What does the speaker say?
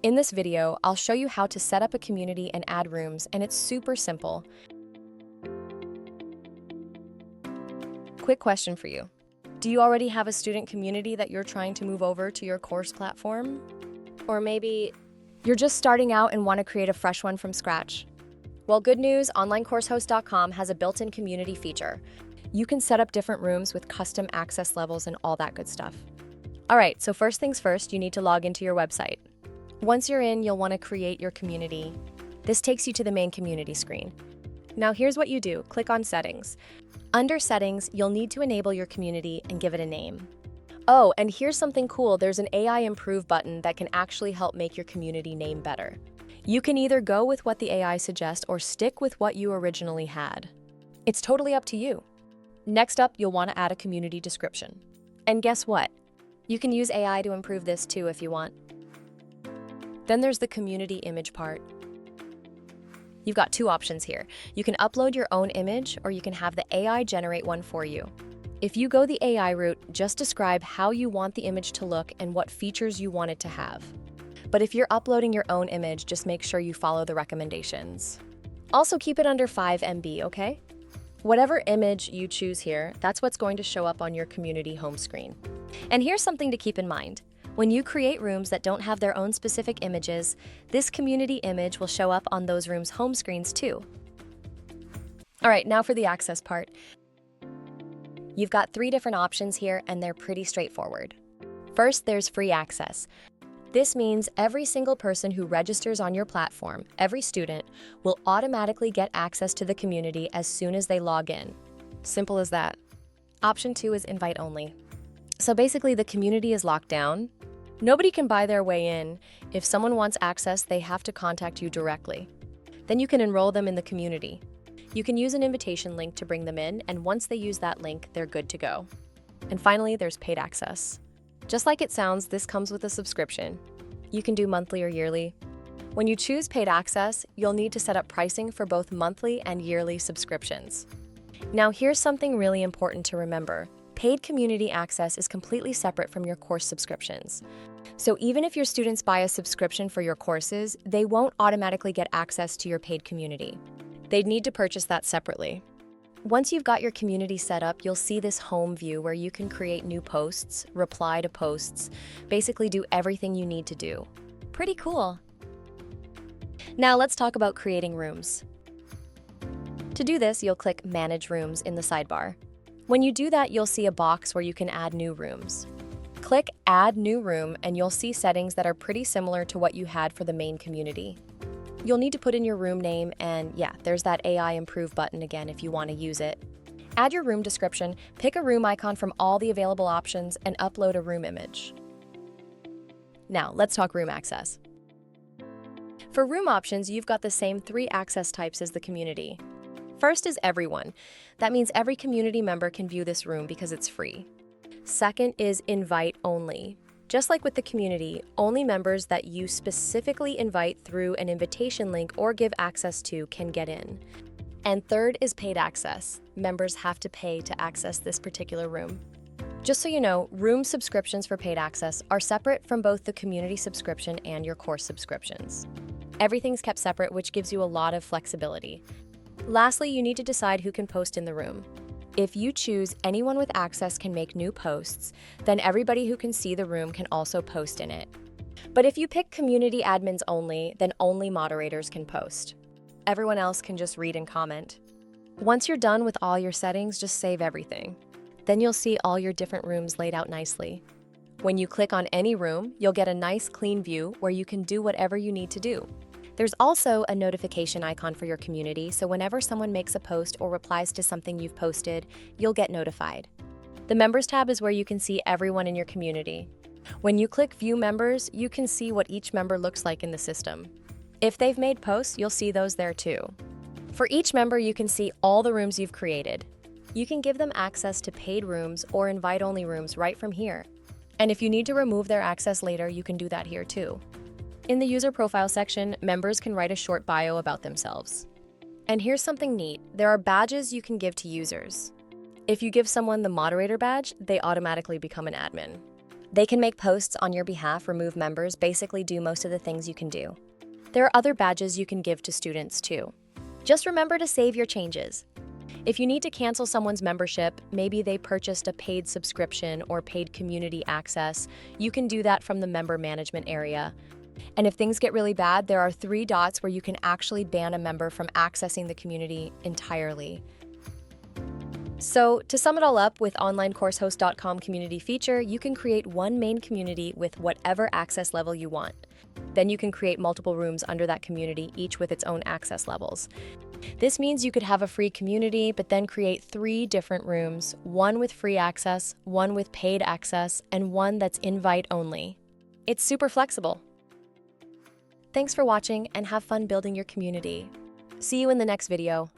In this video, I'll show you how to set up a community and add rooms, and it's super simple. Quick question for you. Do you already have a student community that you're trying to move over to your course platform? Or maybe you're just starting out and want to create a fresh one from scratch? Well, good news, onlinecoursehost.com has a built-in community feature. You can set up different rooms with custom access levels and all that good stuff. All right, so first things first, you need to log into your website. Once you're in, you'll want to create your community. This takes you to the main community screen. Now here's what you do. Click on Settings. Under Settings, you'll need to enable your community and give it a name. Oh, and here's something cool. There's an AI Improve button that can actually help make your community name better. You can either go with what the AI suggests or stick with what you originally had. It's totally up to you. Next up, you'll want to add a community description. And guess what? You can use AI to improve this too if you want. Then there's the community image part. You've got two options here. You can upload your own image or you can have the AI generate one for you. If you go the AI route, just describe how you want the image to look and what features you want it to have. But if you're uploading your own image, just make sure you follow the recommendations. Also keep it under 5 MB, okay? Whatever image you choose here, that's what's going to show up on your community home screen. And here's something to keep in mind. When you create rooms that don't have their own specific images, this community image will show up on those rooms' home screens too. All right, now for the access part. You've got 3 different options here and they're pretty straightforward. First, there's free access. This means every single person who registers on your platform, every student, will automatically get access to the community as soon as they log in. Simple as that. Option 2 is invite only. So basically the community is locked down. Nobody can buy their way in. If someone wants access, they have to contact you directly. Then you can enroll them in the community. You can use an invitation link to bring them in, and once they use that link, they're good to go. And finally, there's paid access. Just like it sounds, this comes with a subscription. You can do monthly or yearly. When you choose paid access, you'll need to set up pricing for both monthly and yearly subscriptions. Now here's something really important to remember. Paid community access is completely separate from your course subscriptions. So even if your students buy a subscription for your courses, they won't automatically get access to your paid community. They'd need to purchase that separately. Once you've got your community set up, you'll see this home view where you can create new posts, reply to posts, basically do everything you need to do. Pretty cool. Now let's talk about creating rooms. To do this, you'll click Manage Rooms in the sidebar. When you do that, you'll see a box where you can add new rooms. Click Add New Room and you'll see settings that are pretty similar to what you had for the main community. You'll need to put in your room name and yeah, there's that AI Improve button again if you want to use it. Add your room description, pick a room icon from all the available options, and upload a room image. Now, let's talk room access. For room options, you've got the same 3 access types as the community. First is everyone. That means every community member can view this room because it's free. Second is invite only. Just like with the community, only members that you specifically invite through an invitation link or give access to can get in. And third is paid access. Members have to pay to access this particular room. Just so you know, room subscriptions for paid access are separate from both the community subscription and your course subscriptions. Everything's kept separate, which gives you a lot of flexibility. Lastly, you need to decide who can post in the room. If you choose anyone with access can make new posts, then everybody who can see the room can also post in it. But if you pick community admins only, then only moderators can post. Everyone else can just read and comment. Once you're done with all your settings, just save everything. Then you'll see all your different rooms laid out nicely. When you click on any room, you'll get a nice clean view where you can do whatever you need to do. There's also a notification icon for your community, so whenever someone makes a post or replies to something you've posted, you'll get notified. The Members tab is where you can see everyone in your community. When you click View Members, you can see what each member looks like in the system. If they've made posts, you'll see those there too. For each member, you can see all the rooms you've created. You can give them access to paid rooms or invite-only rooms right from here. And if you need to remove their access later, you can do that here too. In the user profile section, members can write a short bio about themselves. And here's something neat. There are badges you can give to users. If you give someone the moderator badge, they automatically become an admin. They can make posts on your behalf, remove members, basically do most of the things you can do. There are other badges you can give to students too. Just remember to save your changes. If you need to cancel someone's membership, maybe they purchased a paid subscription or paid community access, you can do that from the member management area. And if things get really bad, there are 3 dots where you can actually ban a member from accessing the community entirely. So, to sum it all up, with onlinecoursehost.com community feature, you can create one main community with whatever access level you want. Then you can create multiple rooms under that community, each with its own access levels. This means you could have a free community, but then create 3 different rooms, one with free access, one with paid access, and one that's invite only. It's super flexible. Thanks for watching and have fun building your community. See you in the next video.